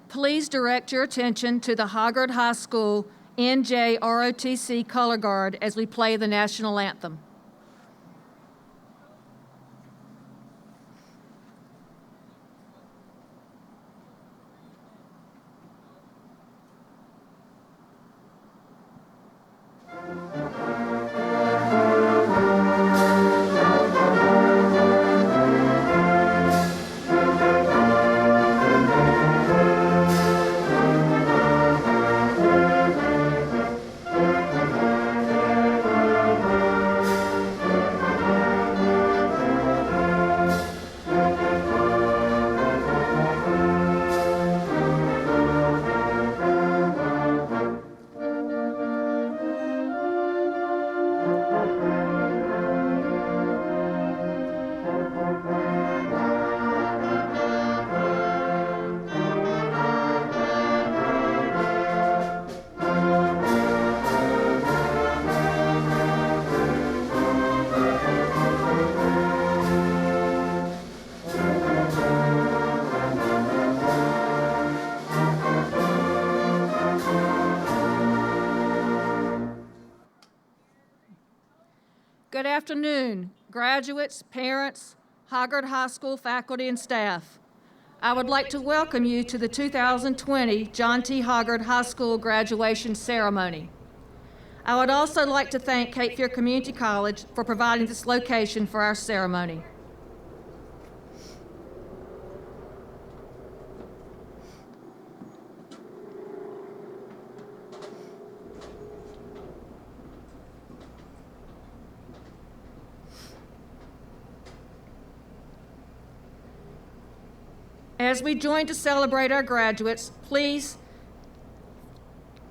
please direct your attention to the Hoggard High School NJROTC color guard as we play the national anthem. Good afternoon, graduates, parents, Hoggard High School faculty and staff. I would like to welcome you to the 2020 John T. Hoggard High School graduation ceremony. I would also like to thank Cape Fear Community College for providing this location for our ceremony. As we join to celebrate our graduates, please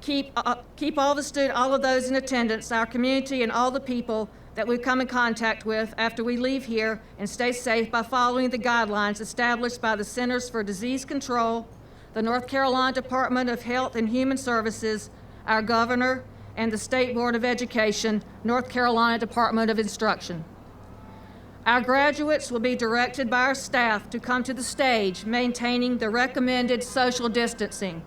keep all of those in attendance, our community, and all the people that we come in contact with after we leave here, and stay safe by following the guidelines established by the Centers for Disease Control, the North Carolina Department of Health and Human Services, our governor, and the State Board of Education, North Carolina Department of Instruction. Our graduates will be directed by our staff to come to the stage, maintaining the recommended social distancing.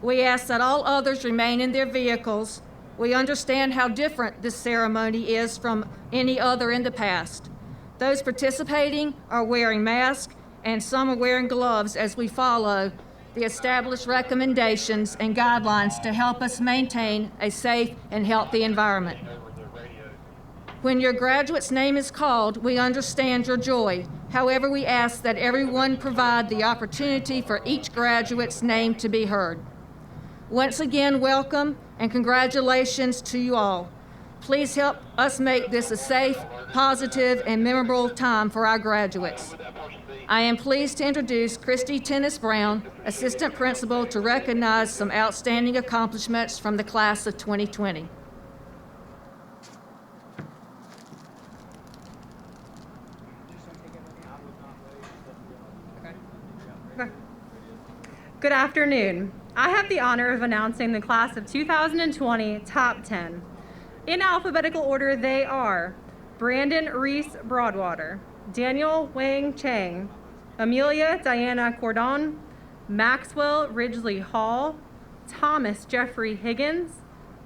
We ask that all others remain in their vehicles. We understand how different this ceremony is from any other in the past. Those participating are wearing masks, and some are wearing gloves as we follow the established recommendations and guidelines to help us maintain a safe and healthy environment. When your graduate's name is called, we understand your joy. However, we ask that everyone provide the opportunity for each graduate's name to be heard. Once again, welcome and congratulations to you all. Please help us make this a safe, positive, and memorable time for our graduates. I am pleased to introduce Christy Tennis Brown, Assistant Principal, to recognize some outstanding accomplishments from the class of 2020. Good afternoon. I have the honor of announcing the class of 2020 Top 10. In alphabetical order, they are Brandon Reese Broadwater, Daniel Wang Chang, Amelia Diana Cordon, Maxwell Ridgely Hall, Thomas Jeffrey Higgins,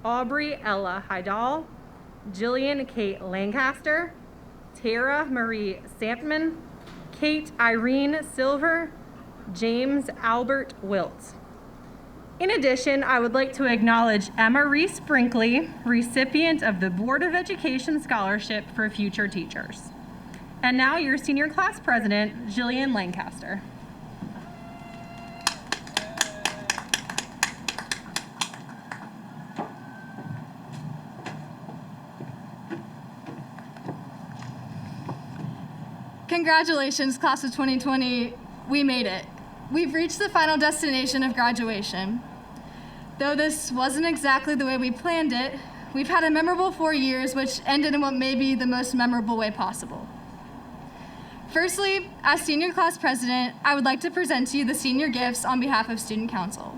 Aubrey Ella Hydal, Gillian Kate Lancaster, Tara Marie Santman, Kate Irene Silver, James Albert Wilkes. In addition, I would like to acknowledge Emma Reese Brinkley, recipient of the Board of Education Scholarship for Future Teachers. And now your senior class president, Gillian Lancaster. Congratulations, class of 2020. We made it. We've reached the final destination of graduation. Though this wasn't exactly the way we planned it, we've had a memorable 4 years which ended in what may be the most memorable way possible. Firstly, as senior class president, I would like to present to you the senior gifts on behalf of Student Council.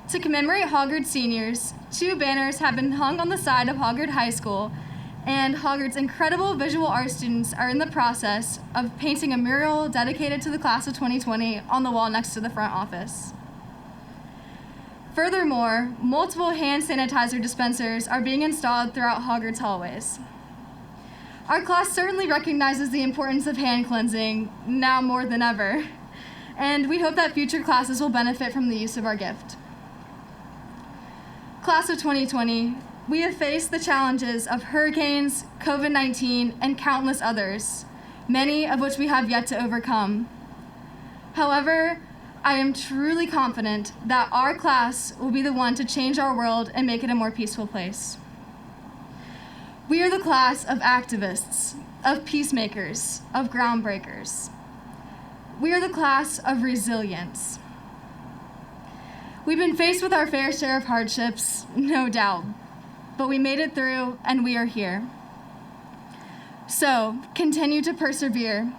To commemorate Hoggard seniors, 2 banners have been hung on the side of Hoggard High School, and Hoggard's incredible visual art students are in the process of painting a mural dedicated to the class of 2020 on the wall next to the front office. Furthermore, multiple hand sanitizer dispensers are being installed throughout Hoggard's hallways. Our class certainly recognizes the importance of hand cleansing now more than ever, and we hope that future classes will benefit from the use of our gift. Class of 2020, we have faced the challenges of hurricanes, COVID-19, and countless others, many of which we have yet to overcome. However, I am truly confident that our class will be the one to change our world and make it a more peaceful place. We are the class of activists, of peacemakers, of groundbreakers. We are the class of resilience. We've been faced with our fair share of hardships, no doubt, but we made it through and we are here. So, continue to persevere.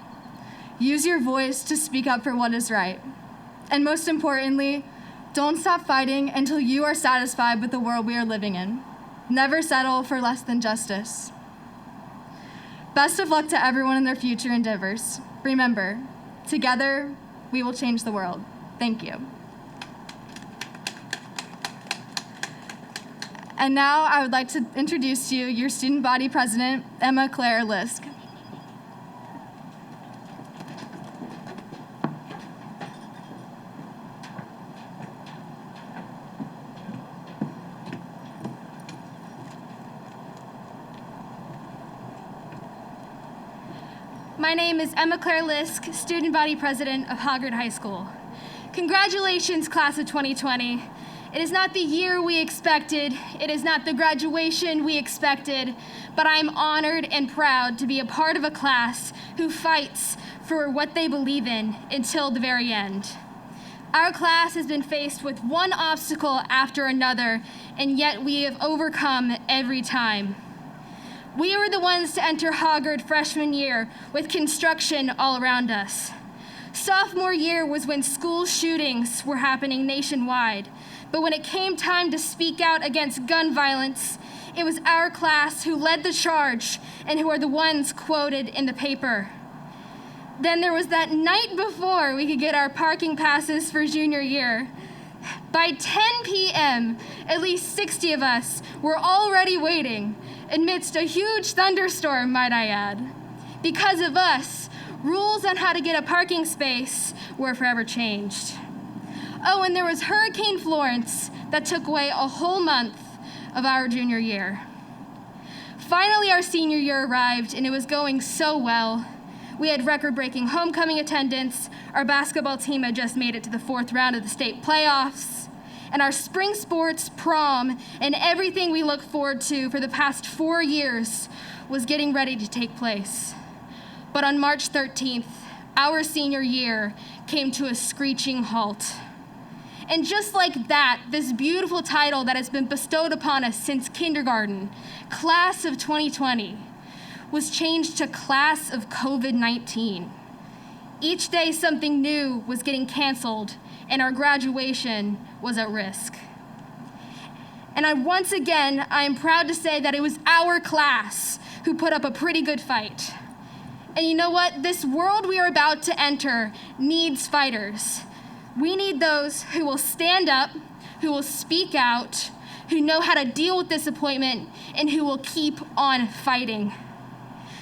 Use your voice to speak up for what is right. And most importantly, don't stop fighting until you are satisfied with the world we are living in. Never settle for less than justice. Best of luck to everyone in their future endeavors. Remember, together, we will change the world. Thank you. And now I would like to introduce to you your student body president, Emma Claire Lisk. My name is Emma Claire Lisk, student body president of Hoggard High School. Congratulations, class of 2020. It is not the year we expected, it is not the graduation we expected, but I am honored and proud to be a part of a class who fights for what they believe in until the very end. Our class has been faced with one obstacle after another, and yet we have overcome every time. We were the ones to enter Hoggard freshman year with construction all around us. Sophomore year was when school shootings were happening nationwide, but when it came time to speak out against gun violence, it was our class who led the charge and who are the ones quoted in the paper. Then there was that night before we could get our parking passes for junior year. By 10 p.m., at least 60 of us were already waiting, amidst a huge thunderstorm, might I add. Because of us, rules on how to get a parking space were forever changed. Oh, and there was Hurricane Florence that took away a whole month of our junior year. Finally, our senior year arrived, and it was going so well. We had record-breaking homecoming attendance, our basketball team had just made it to the 4th round of the state playoffs, and our spring sports, prom, and everything we looked forward to for the past 4 years was getting ready to take place. But on March 13th, our senior year came to a screeching halt. And just like that, this beautiful title that has been bestowed upon us since kindergarten, Class of 2020, was changed to Class of COVID-19. Each day something new was getting canceled, and our graduation was at risk. And once again, I am proud to say that it was our class who put up a pretty good fight. And you know what? This world we are about to enter needs fighters. We need those who will stand up, who will speak out, who know how to deal with disappointment, and who will keep on fighting.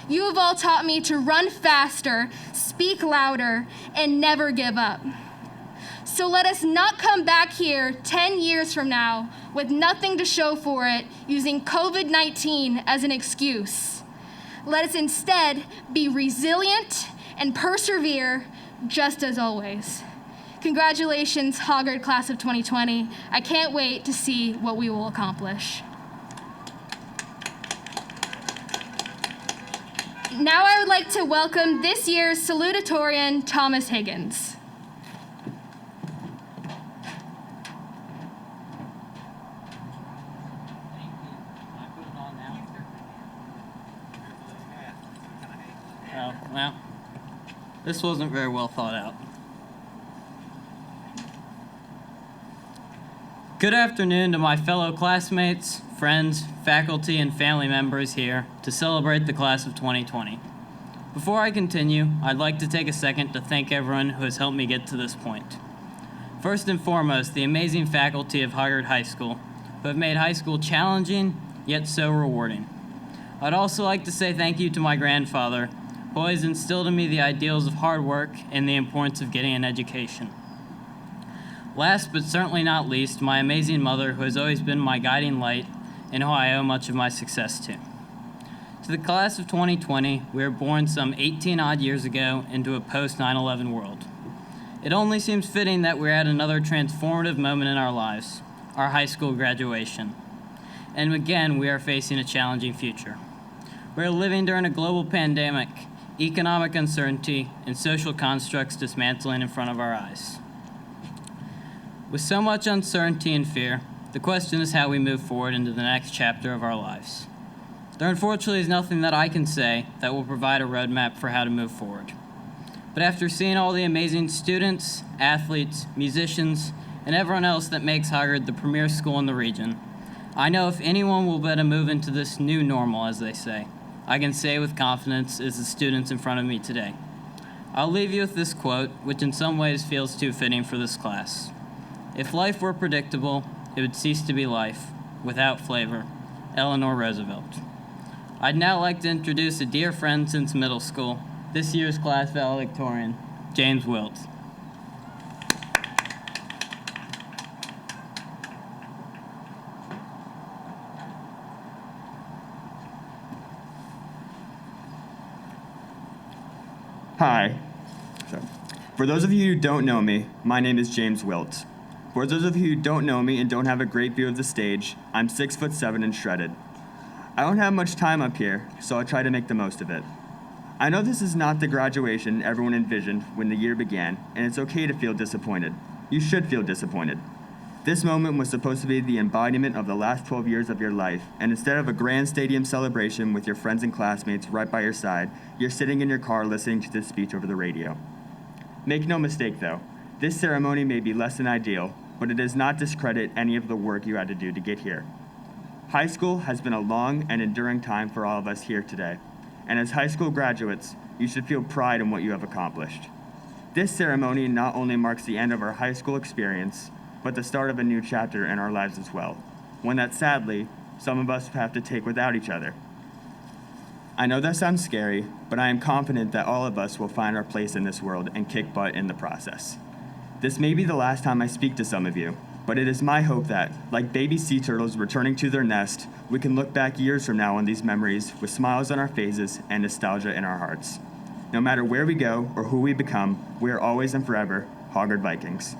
You have all taught me to run faster, speak louder, and never give up. So let us not come back here 10 years from now with nothing to show for it, using COVID-19 as an excuse. Let us instead be resilient and persevere, just as always. Congratulations, Hoggard Class of 2020. I can't wait to see what we will accomplish. Now I would like to welcome this year's Salutatorian, Thomas Higgins. Oh, well, this wasn't very well thought out. Good afternoon to my fellow classmates, friends, faculty, and family members here to celebrate the class of 2020. Before I continue, I'd like to take a second to thank everyone who has helped me get to this point. First and foremost, the amazing faculty of Hoggard High School, who have made high school challenging, yet so rewarding. I'd also like to say thank you to my grandfather, who always instilled in me the ideals of hard work and the importance of getting an education. Last but certainly not least, my amazing mother, who has always been my guiding light and who I owe much of my success to. To the class of 2020, we were born some 18 odd years ago into a post-9/11 world. It only seems fitting that we're at another transformative moment in our lives, our high school graduation. And again, we are facing a challenging future. We are living during a global pandemic, economic uncertainty, and social constructs dismantling in front of our eyes. With so much uncertainty and fear, the question is how we move forward into the next chapter of our lives. There unfortunately is nothing that I can say that will provide a roadmap for how to move forward. But after seeing all the amazing students, athletes, musicians, and everyone else that makes Hoggard the premier school in the region, I know if anyone will bet a move into this new normal, as they say, I can say with confidence is the students in front of me today. I'll leave you with this quote, which in some ways feels too fitting for this class. If life were predictable, it would cease to be life, without flavor. Eleanor Roosevelt. I'd now like to introduce a dear friend since middle school, this year's class valedictorian, James Wilkes. Hi. For those of you who don't know me, my name is James Wilkes. For those of you who don't know me and don't have a great view of the stage, I'm 6'7" and shredded. I don't have much time up here, so I'll try to make the most of it. I know this is not the graduation everyone envisioned when the year began, and it's okay to feel disappointed. You should feel disappointed. This moment was supposed to be the embodiment of the last 12 years of your life, and instead of a grand stadium celebration with your friends and classmates right by your side, you're sitting in your car listening to this speech over the radio. Make no mistake, though, this ceremony may be less than ideal, but it does not discredit any of the work you had to do to get here. High school has been a long and enduring time for all of us here today, and as high school graduates, you should feel pride in what you have accomplished. This ceremony not only marks the end of our high school experience, but the start of a new chapter in our lives as well, one that sadly, some of us have to take without each other. I know that sounds scary, but I am confident that all of us will find our place in this world and kick butt in the process. This may be the last time I speak to some of you, but it is my hope that, like baby sea turtles returning to their nest, we can look back years from now on these memories with smiles on our faces and nostalgia in our hearts. No matter where we go or who we become, we are always and forever Hoggard Vikings.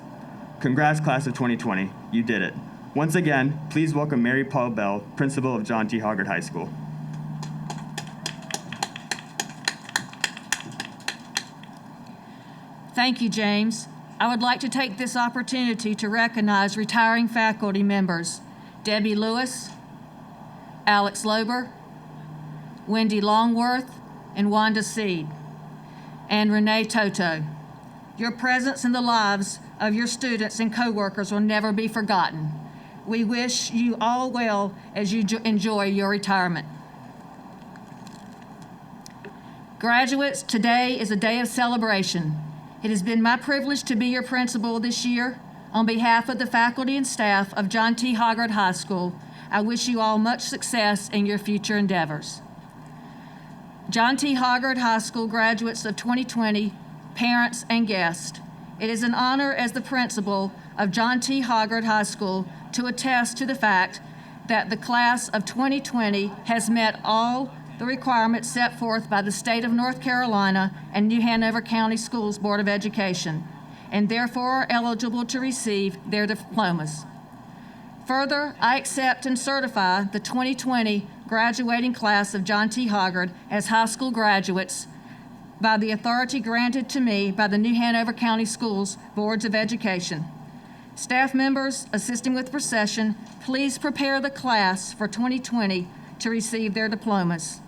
Congrats, class of 2020. You did it. Once again, please welcome Mary Paul Bell, principal of John T. Hoggard High School. Thank you, James. I would like to take this opportunity to recognize retiring faculty members, Debbie Lewis, Alex Lober, Wendy Longworth, and Wanda Seed, and Renee Toto. Your presence in the lives of your students and coworkers will never be forgotten. We wish you all well as you enjoy your retirement. Graduates, today is a day of celebration. It has been my privilege to be your principal this year. On behalf of the faculty and staff of John T. Hoggard High School, I wish you all much success in your future endeavors. John T. Hoggard High School graduates of 2020, parents and guests, it is an honor as the principal of John T. Hoggard High School to attest to the fact that the class of 2020 has met all the requirements set forth by the state of North Carolina and New Hanover County Schools Board of Education, and therefore are eligible to receive their diplomas. Further, I accept and certify the 2020 graduating class of John T. Hoggard as high school graduates by the authority granted to me by the New Hanover County Schools Boards of Education. Staff members assisting with procession, please prepare the class for 2020 to receive their diplomas.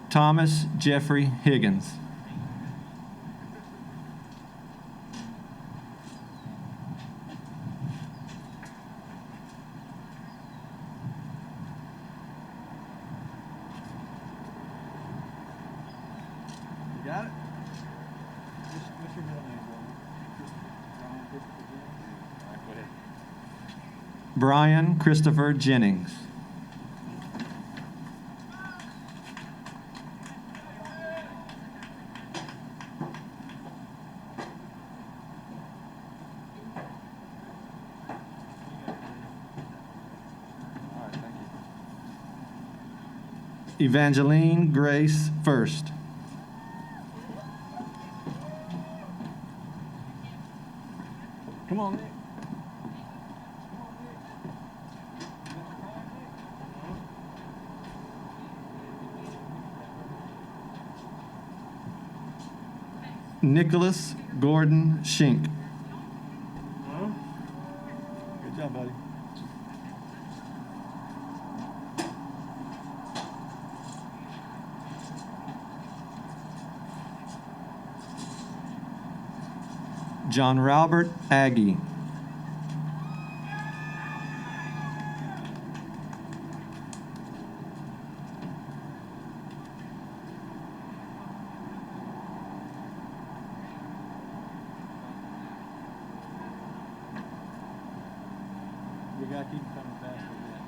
Thomas Jeffrey Higgins. You got it? What's your middle name, All right, go ahead. Brian Christopher Jennings. All right, thank you. Evangeline Grace First. Come on, Nick. Nicholas Gordon Shink. Good job, buddy. John Robert Aggie. You gotta keep coming fast with that.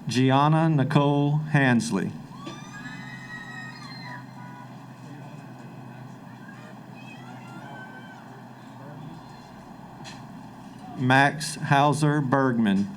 Gianna Nicole Hansley. Max Hauser Bergman.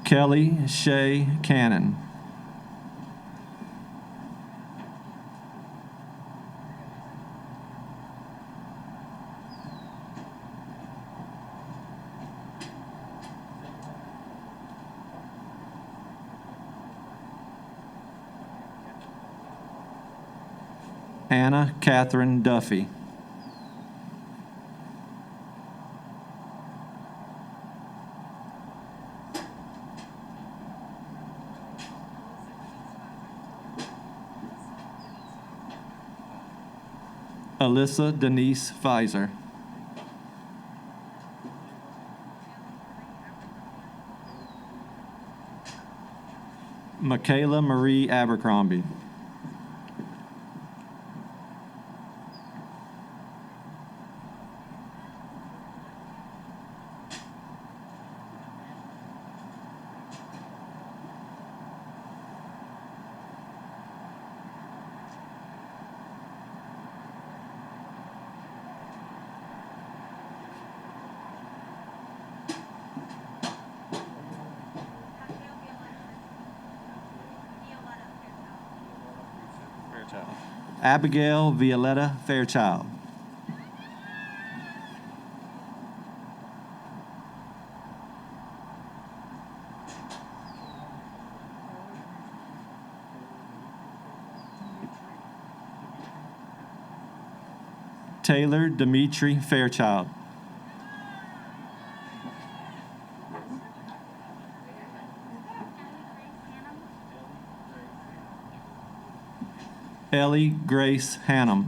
Kelly Shea Cannon. Anna Catherine Duffy. Alyssa Denise Pfizer. Michaela Marie Abercrombie. Abigail Violetta Fairchild. Taylor Dimitri Fairchild. Ellie Grace Hannum.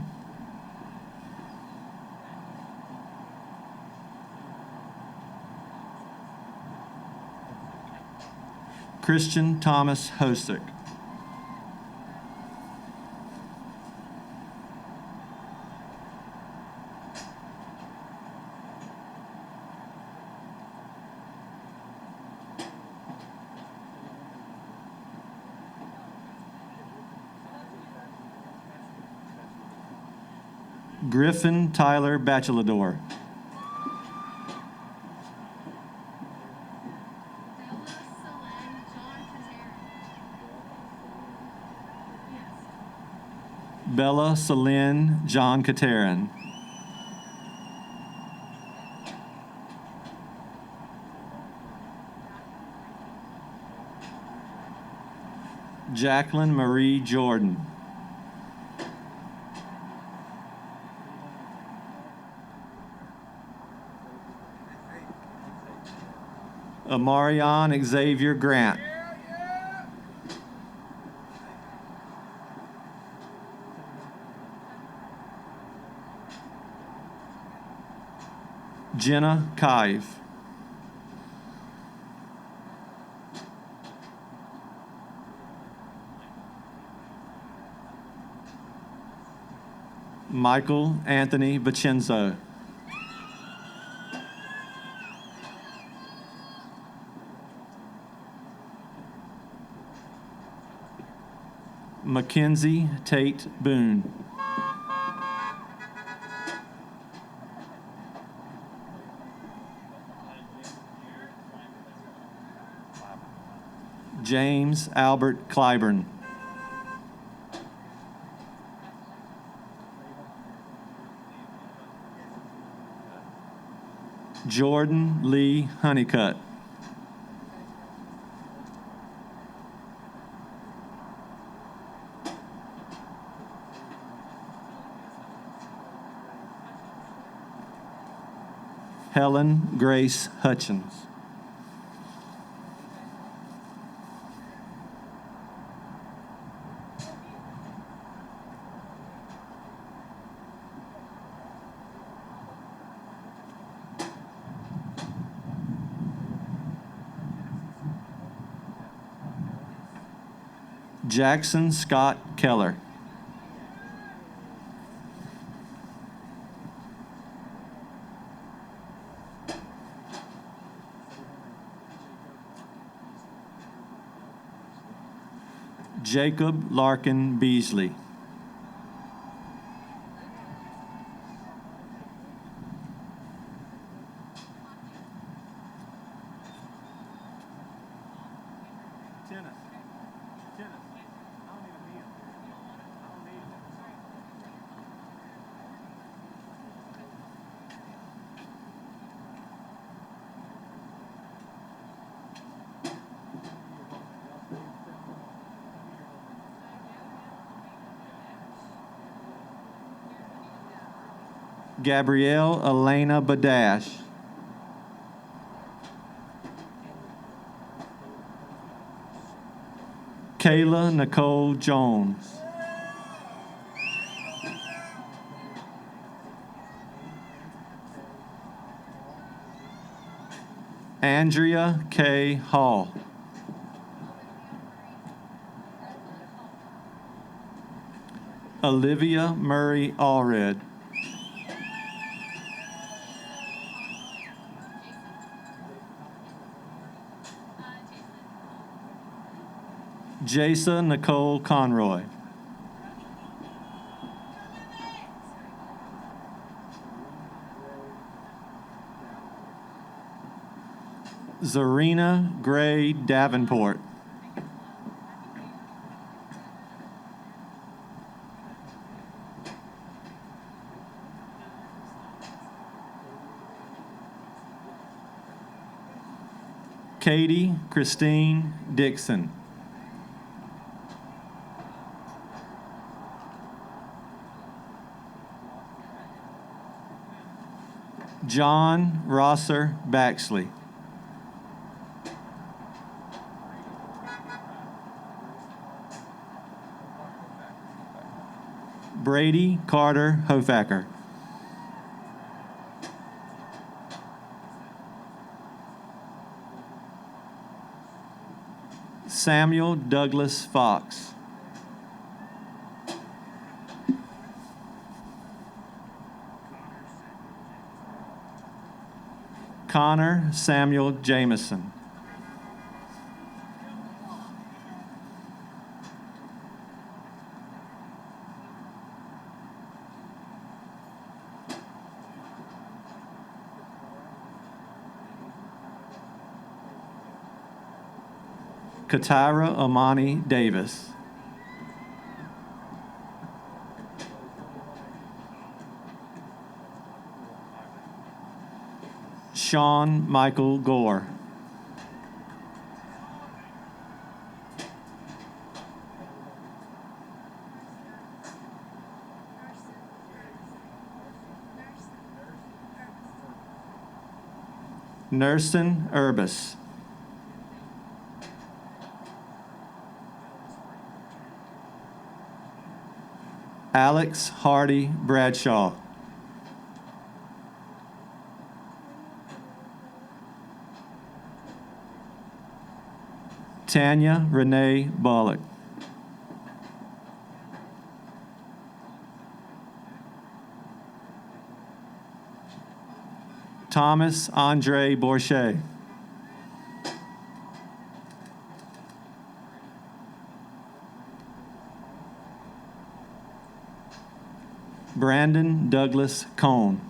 Christian Thomas Hosick. Griffin Tyler Bachelador. Bella Celine John Katerin. Jacqueline Marie Jordan. Amarion Xavier Grant. Jenna Kive. Michael Anthony Vicenzo. Mackenzie Tate Boone. James Albert Clyburn. Jordan Lee Honeycutt. Helen Grace Hutchins. Jackson Scott Keller. Jacob Larkin Beasley. Gabrielle Elena Badash. Kayla Nicole Jones. Andrea K. Hall. Olivia Murray Allred. Jason Nicole Conroy. Zarina Gray Davenport. Katie Christine Dixon. John Rosser Baxley. Brady Carter Hofacker. Samuel Douglas Fox. Connor Samuel Jameson. Katira Amani Davis. Sean Michael Gore. Nursing Urbis. Alex Hardy Bradshaw. Tanya Renee Bullock. Thomas Andre Borchet. Brandon Douglas Cohn.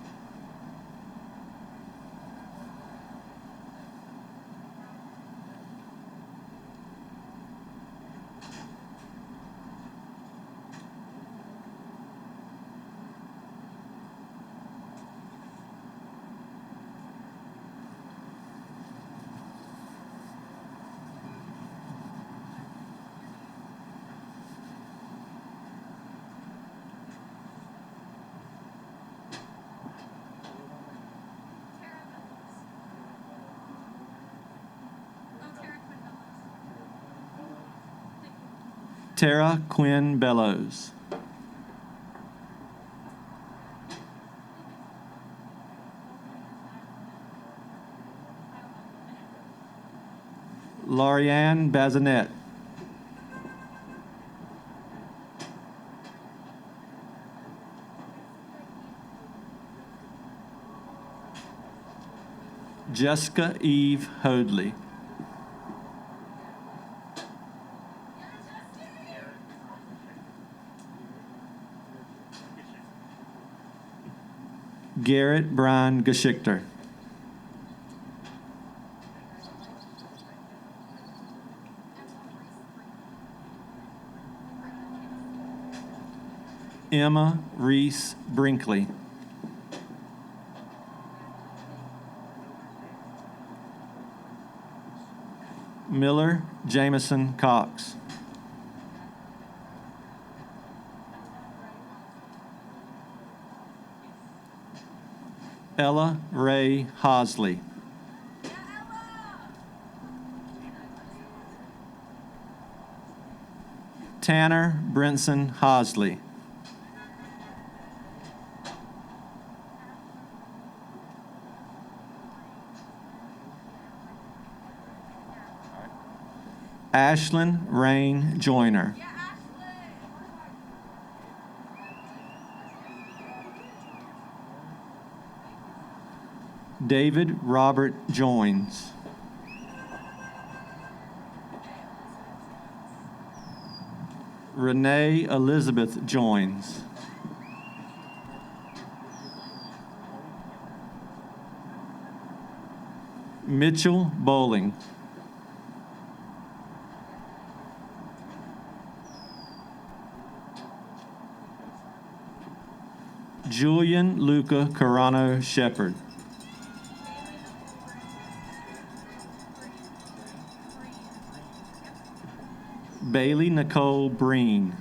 Tara Quinn Bellows. Lorianne Bazinet. Jessica Eve Hoadley. Garrett Brian Geschichter. Emma Reese Brinkley. Miller Jameson Cox. Ella Ray Hosley. Tanner Brinson Hosley. Ashlyn Rain Joyner. David Robert Joins. Renee Elizabeth Joins. Mitchell Bowling. Julian Luca Carano Shepherd. Bailey Nicole Breen.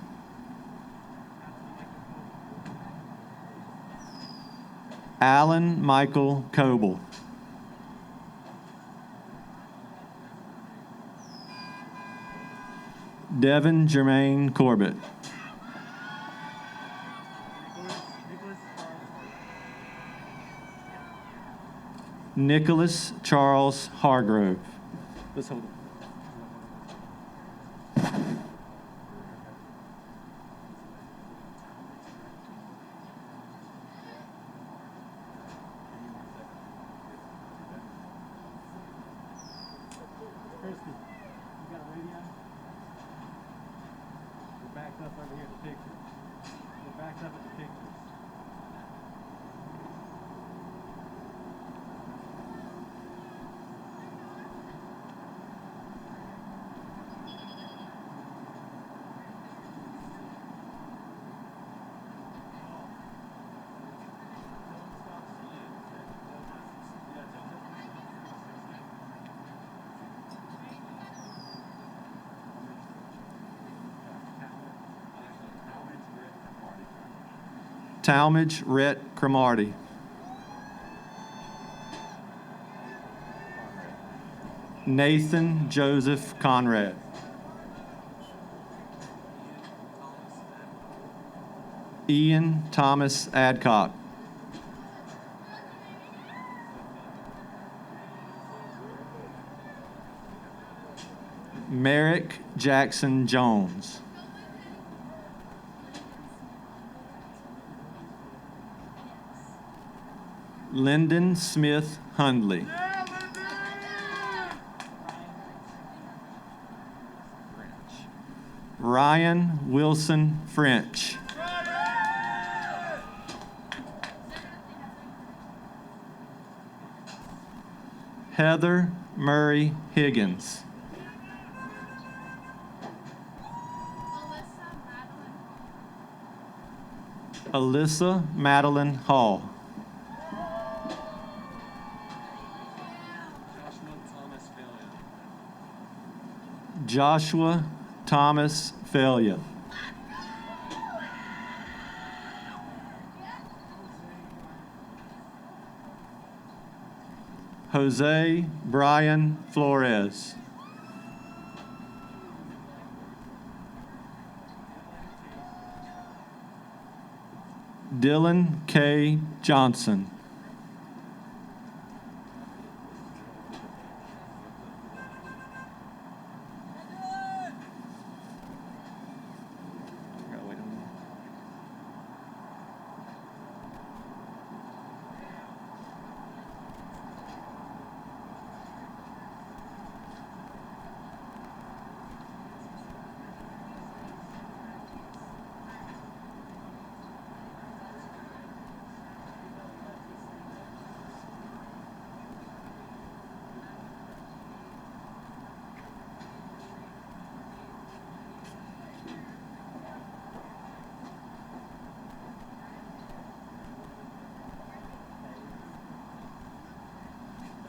Alan Michael Coble. Devin Jermaine Corbett. Nicholas Charles Hargrove. Let's hold it. Talmadge Rhett Cromartie. Nathan Joseph Conrad. Ian Thomas Adcock. Merrick Jackson Jones. Lyndon Smith Hundley. Ryan Wilson French. Heather Murray Higgins. Alyssa Madeline Hall. Joshua Thomas Failure. Jose Brian Flores. Dylan K. Johnson.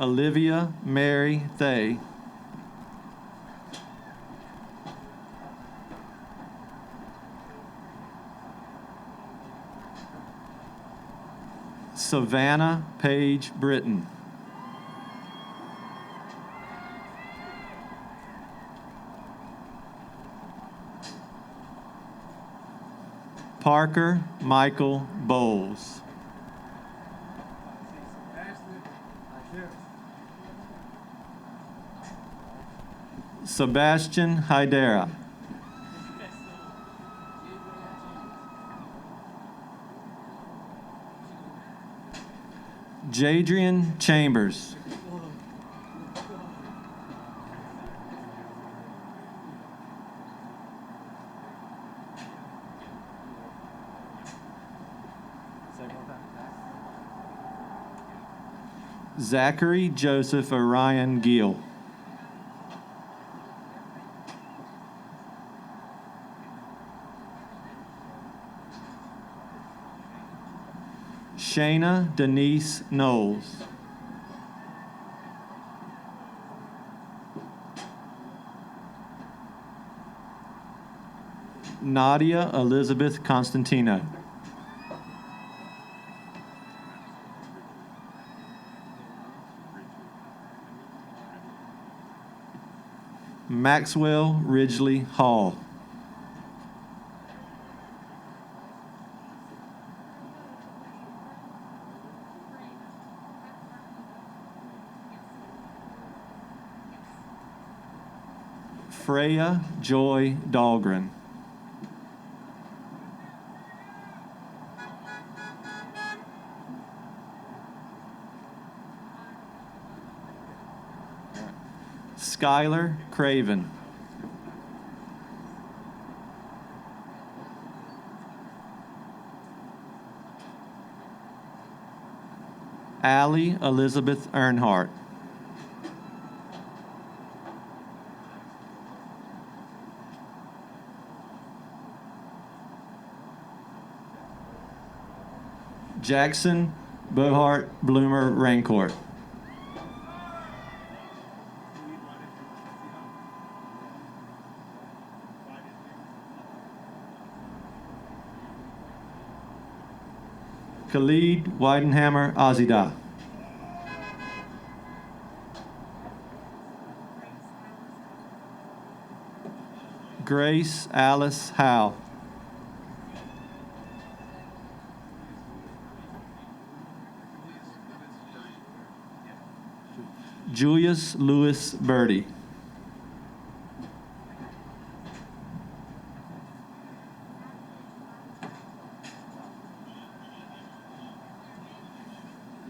Olivia Mary Thay. Savannah Page Britton. Parker Michael Bowles. Sebastian Hydera. Jadrian Chambers. Zachary Joseph Orion Gill. Shayna Denise Knowles. Nadia Elizabeth Constantino. Maxwell Ridgely Hall. Freya Joy Dahlgren. Skylar Craven. Allie Elizabeth Earnhardt. Jackson Bohart Bloomer Raincourt. Khalid Weidenhammer Azida. Grace Alice Howe. Julius Lewis Birdie.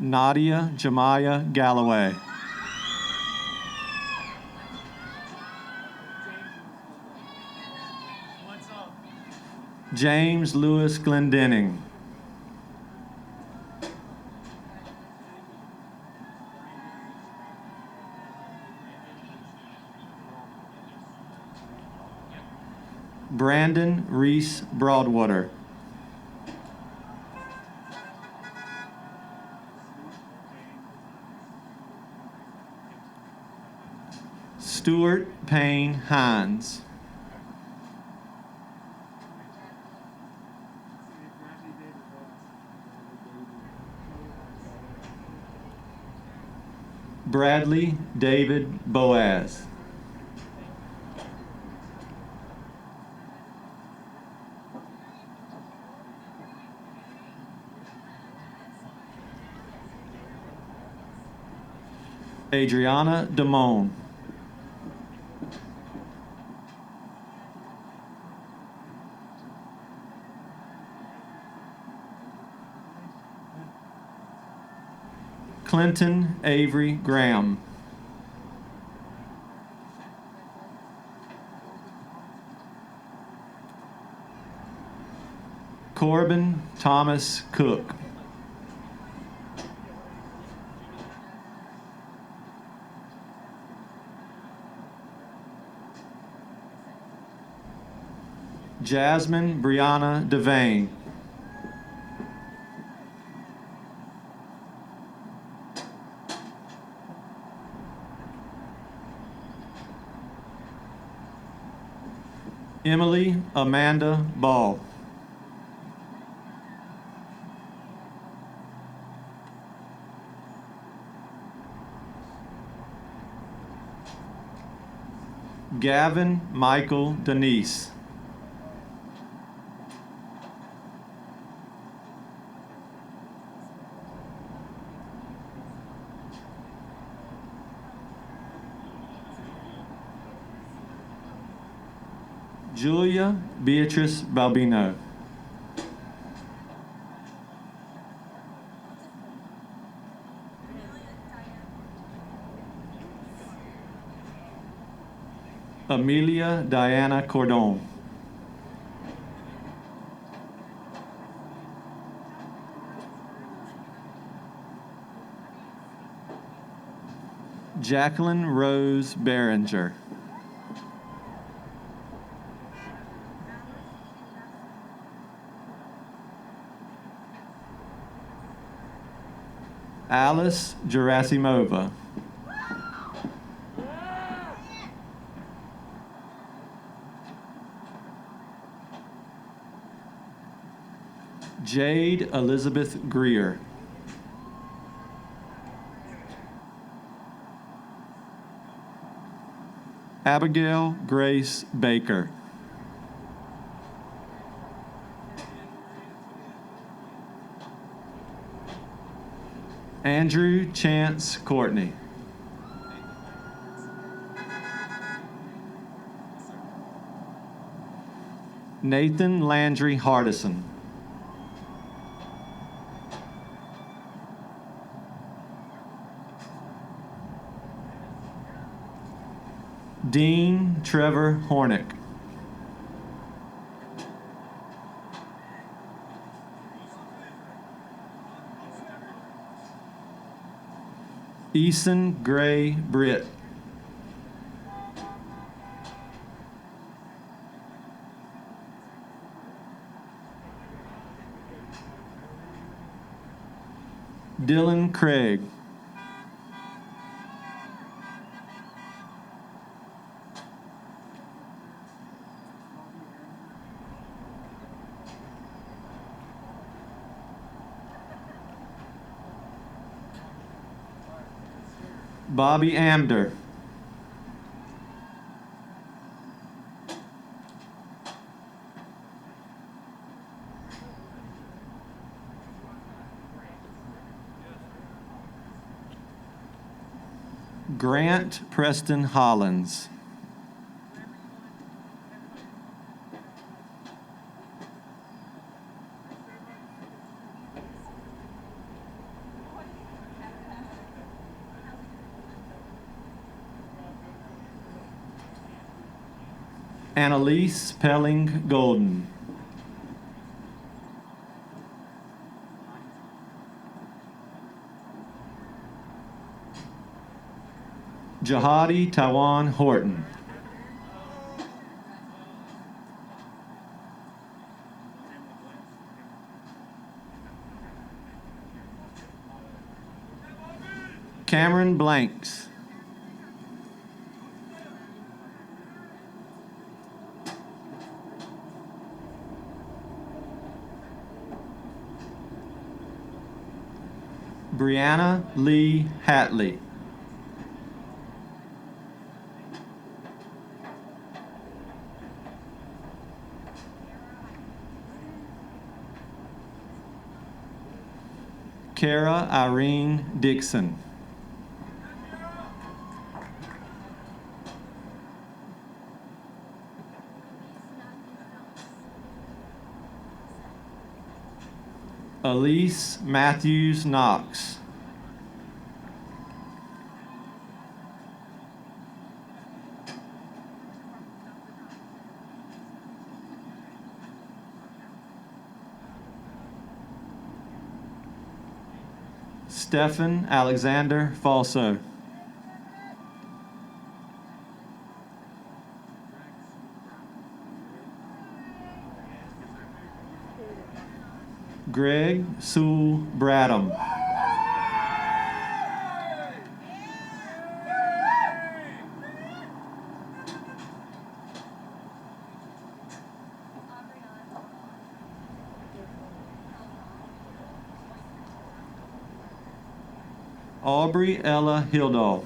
Nadia Jemiah Galloway. James Lewis Glendenning. Brandon Reese Broadwater. Stuart Payne Hines. Bradley David Boaz. Adriana Damone. Clinton Avery Graham. Corbin Thomas Cook. Jasmine Brianna Devane. Emily Amanda Ball. Gavin Michael Denise. Julia Beatrice Balbino. Amelia Diana Cordon. Jacqueline Rose Behringer. Alice Gerasimova. Jade Elizabeth Greer. Abigail Grace Baker. Andrew Chance Courtney. Nathan Landry Hardison. Dean Trevor Hornick. Eason Gray Britt. Dylan Craig. Bobby Amder. Grant Preston Hollins. Annalise Pelling Golden. Jihadi Tawan Horton. Cameron Blanks. Brianna Lee Hatley. Kara Irene Dixon. Elise Matthews Knox. Stephen Alexander Falso. Greg Sewell Bradham. Aubrey Ella Hildahl.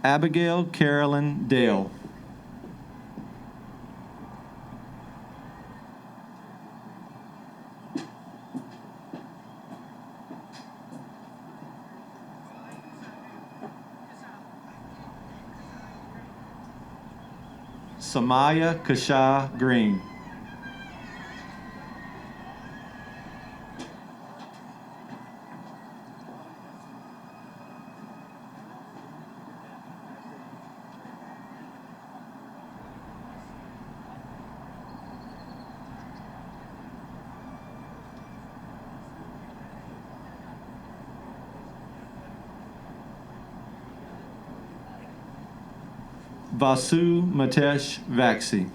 Abigail Carolyn Dale. Samaya Kasha Green. Vasu Matesh Vaxi.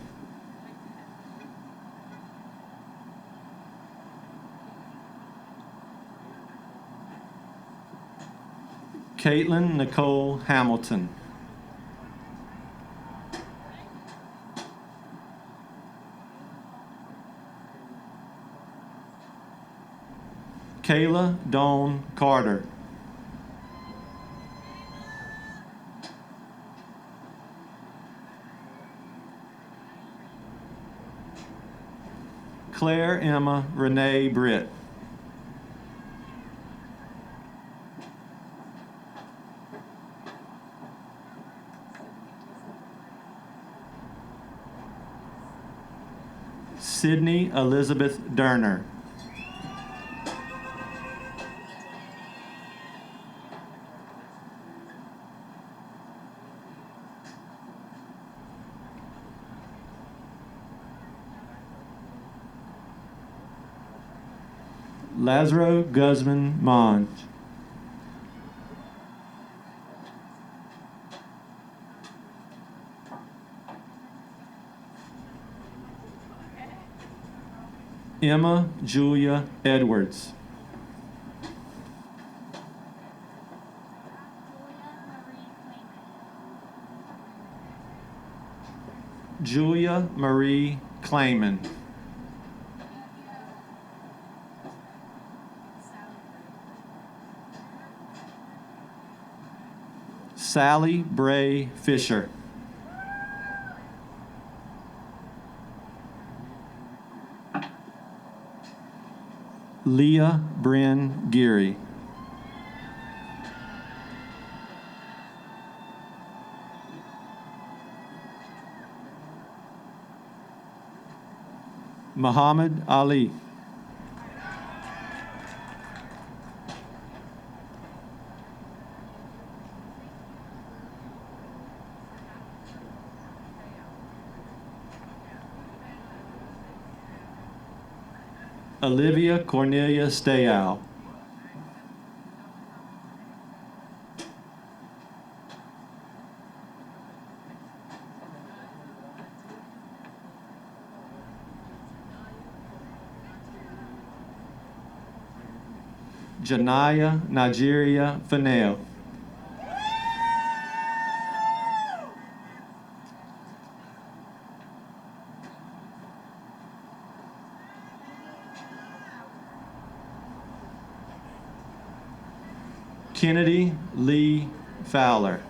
Caitlin Nicole Hamilton. Kayla Dawn Carter. Claire Emma Renee Britt. Sydney Elizabeth Derner. Lazaro Guzman Monge. Emma Julia Edwards. Julia Marie Clayman. Sally Bray Fisher. Leah Bryn Geary. Muhammad Ali. Olivia Cornelia Stayow. Janaya Nigeria Faneo. Kennedy Lee Fowler.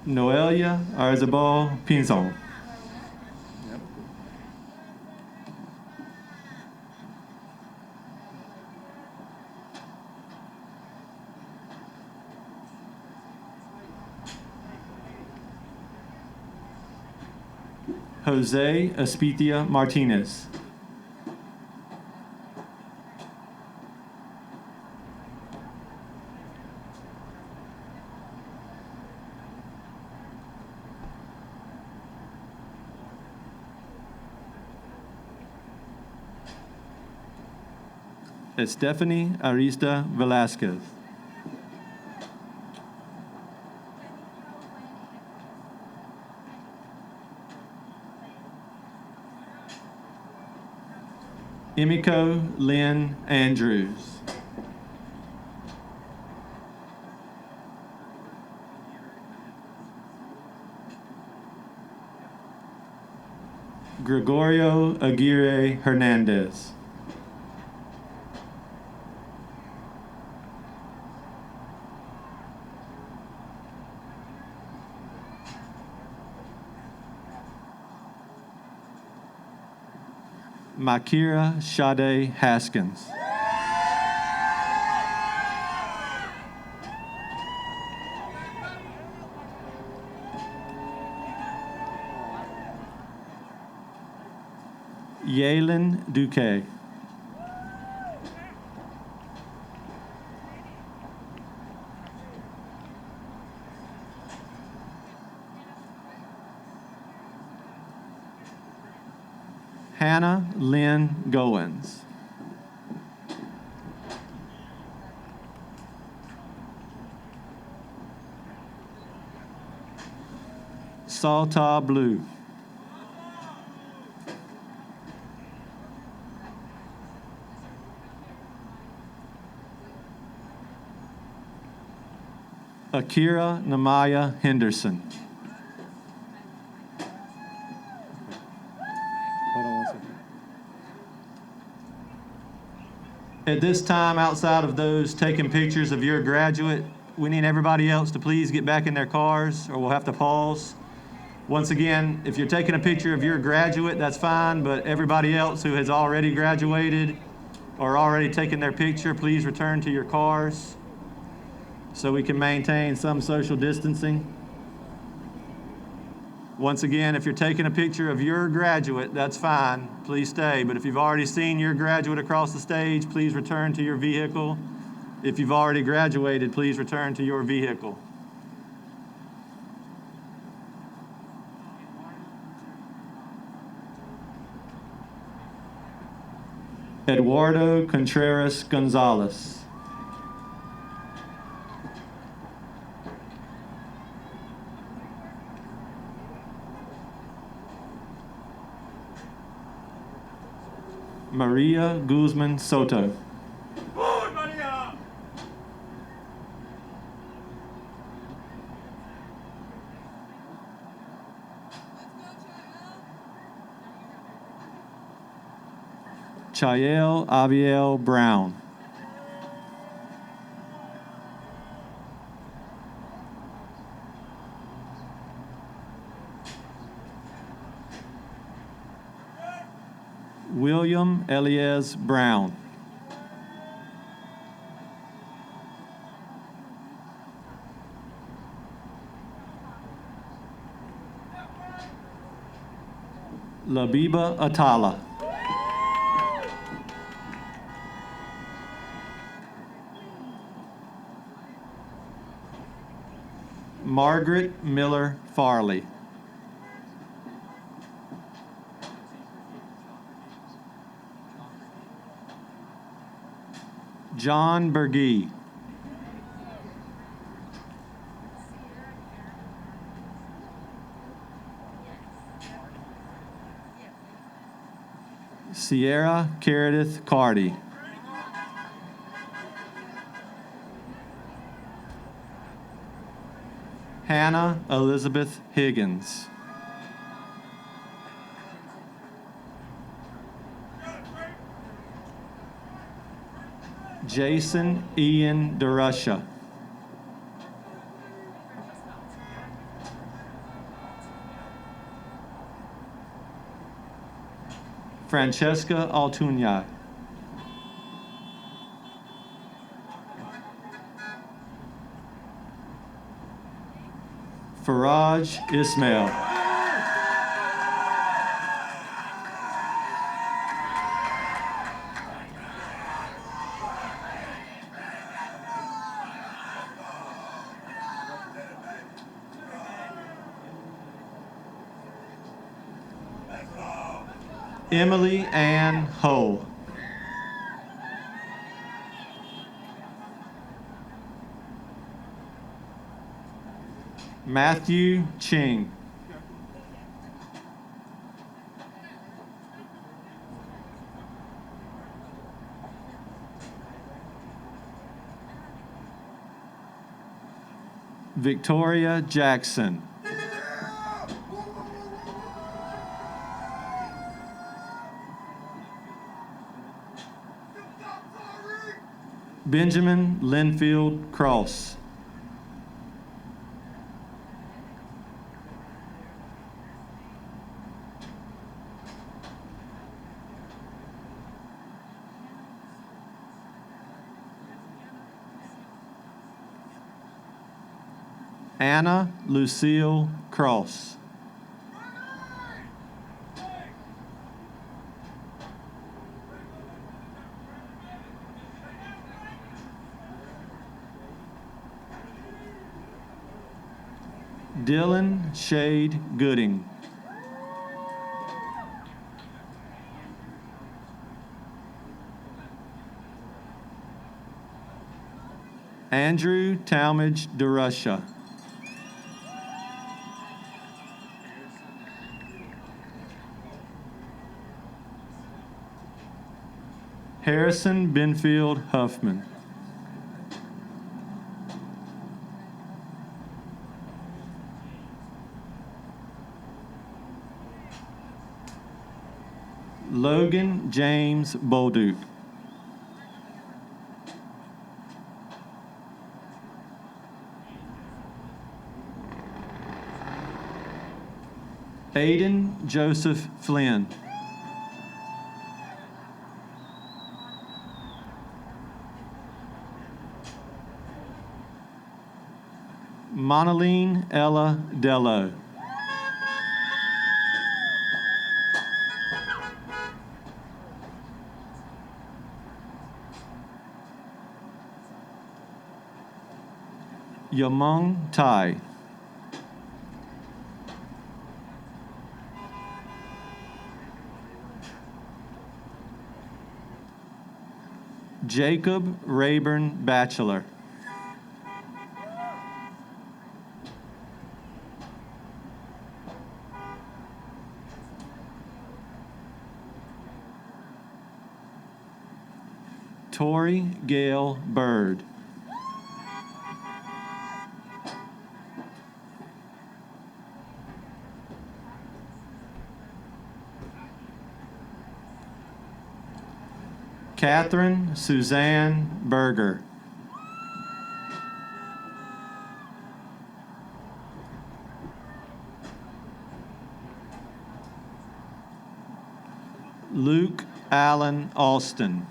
Noelia Arzabal Pinzon. Jose Espitia Martinez. Stephanie Arista Velasquez. Emiko Lynn Andrews. Gregorio Aguirre Hernandez. Makira Sade Haskins. Yalen Duque. Hannah Lynn Goins. Salta Blue. Akira Namaya Henderson. At this time, outside of those taking pictures of your graduate, we need everybody else to please get back in their cars or we'll have to pause. Once again, if you're taking a picture of your graduate, that's fine, but everybody else who has already graduated or already taken their picture, please return to your cars so we can maintain some social distancing. Once again, if you're taking a picture of your graduate, that's fine. Please stay. But if you've already seen your graduate across the stage, please return to your vehicle If you've already graduated, please return to your vehicle. Eduardo Contreras Gonzalez. Maria Guzman Soto. Chael Abiel Brown. William Elias Brown. Labiba Atala. Margaret Miller Farley. John Bergee. Sierra Caridith Cardy. Hannah Elizabeth Higgins. Jason Ian DeRusha. Francesca Altunya. Faraj Ismail. Emily Ann Ho. Matthew Ching. Victoria Jackson. Benjamin Linfield Cross. Anna Lucille Cross. Dylan Shade Gooding. Andrew Talmadge DeRusha. Harrison Benfield Huffman. Logan James Bolduc. Aiden Joseph Flynn. Monaline Ella Dello. Yamung Tai. Jacob Rayburn, Bachelor. Tori Gail Bird. Catherine Suzanne Berger. Luke Allen Alston.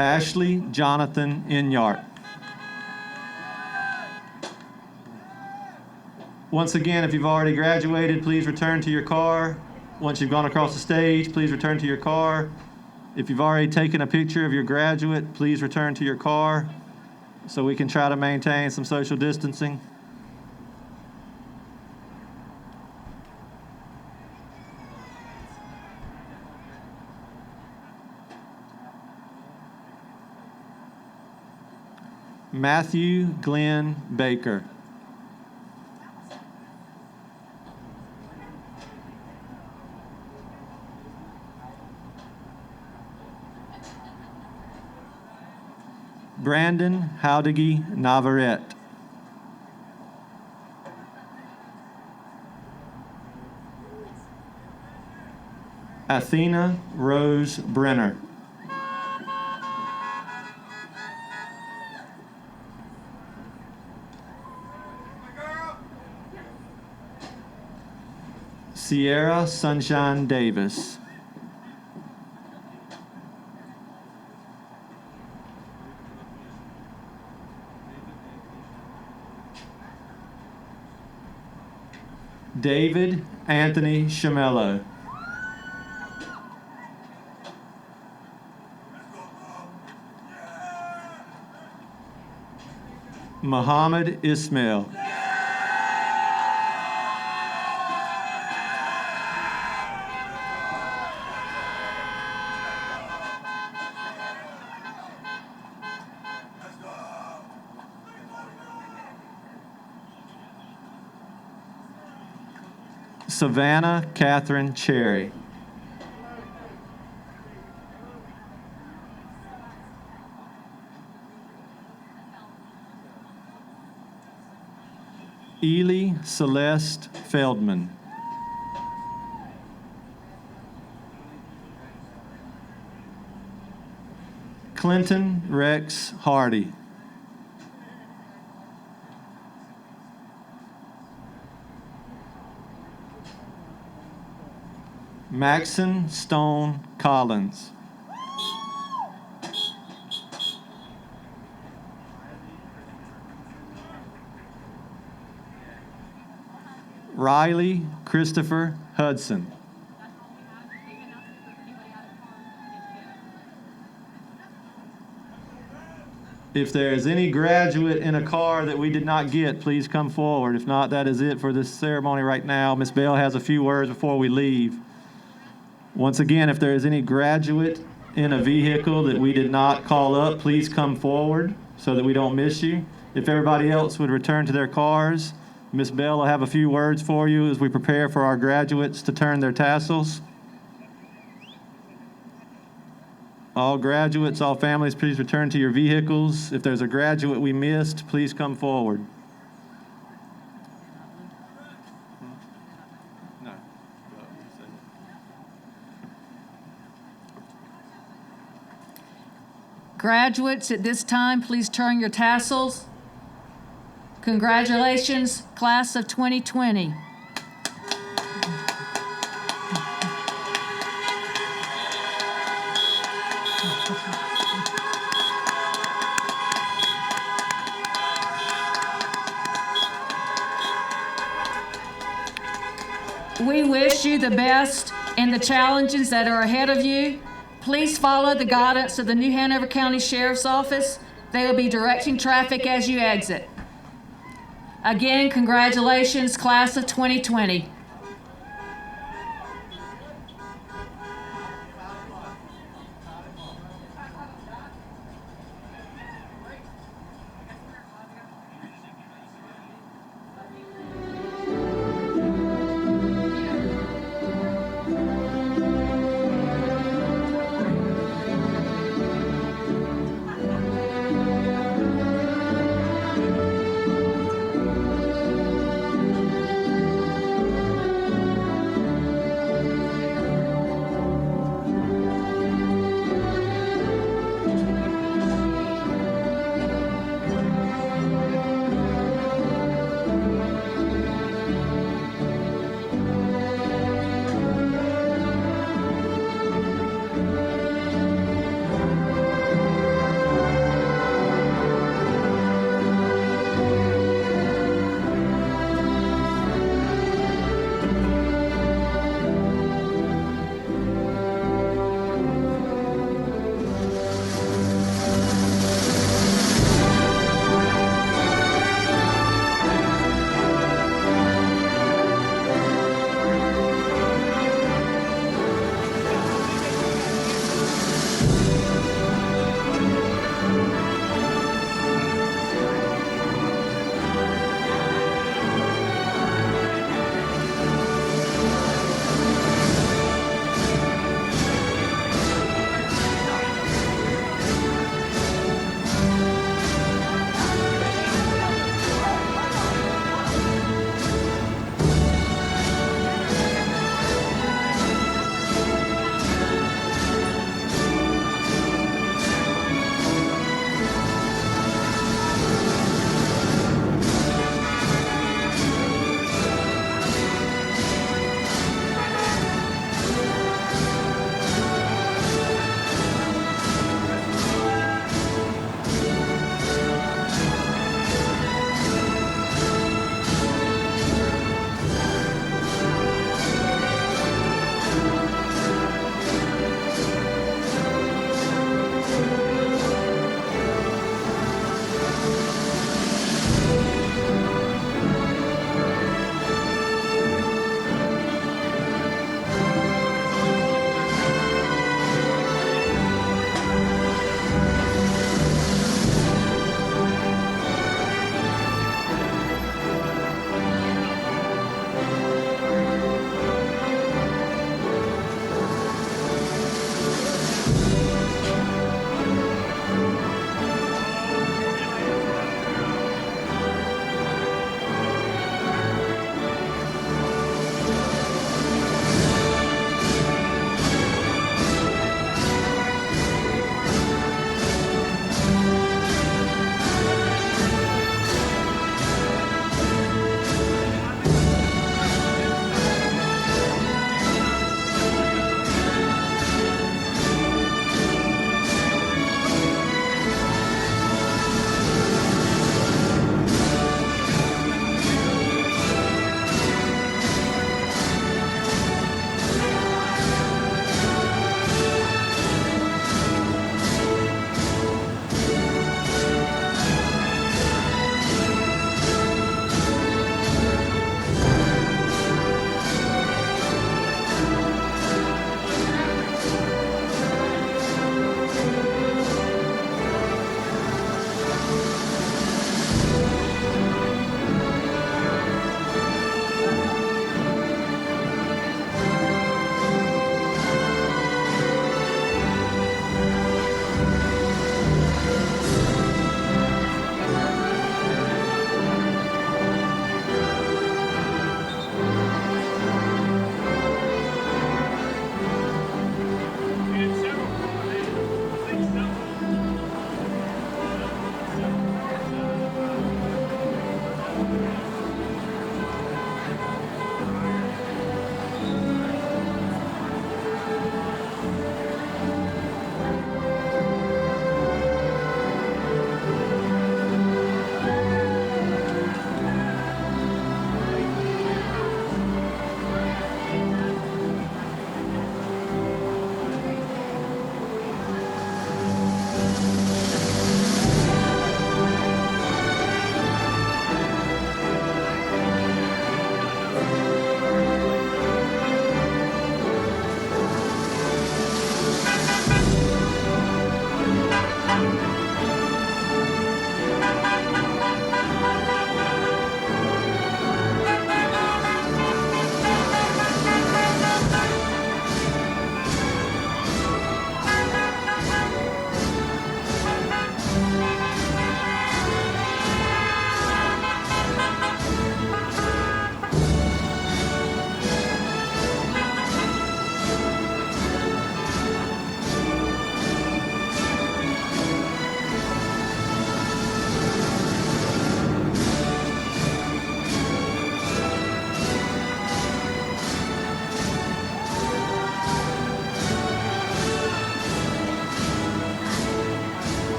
Ashley Jonathan Inyart. Once again, if you've already graduated, please return to your car. Once you've gone across the stage, please return to your car. If you've already taken a picture of your graduate, please return to your car so we can try to maintain some social distancing. Matthew Glenn Baker. Brandon Howdigi Navarrete. Athena Rose Brenner. Sierra Sunshine Davis. David Anthony Chamello. Muhammad Ismail. Savannah Catherine Cherry. Ely Celeste Feldman. Clinton Rex Hardy. Maxon Stone Collins. Riley Christopher Hudson. If there is any graduate in a car that we did not get, please come forward. If not, that is it for this ceremony right now. Ms. Bell has a few words before we leave. Once again, if there is any graduate in a vehicle that we did not call up, please come forward so that we don't miss you. If everybody else would return to their cars, Ms. Bell will have a few words for you as we prepare for our graduates to turn their tassels. All graduates, all families, please return to your vehicles. If there's a graduate we missed, please come forward. Graduates, at this time, please turn your tassels. Congratulations, class of 2020. We wish you the best in the challenges that are ahead of you. Please follow the guidance of the New Hanover County Sheriff's Office. They will be directing traffic as you exit. Again, congratulations, class of 2020.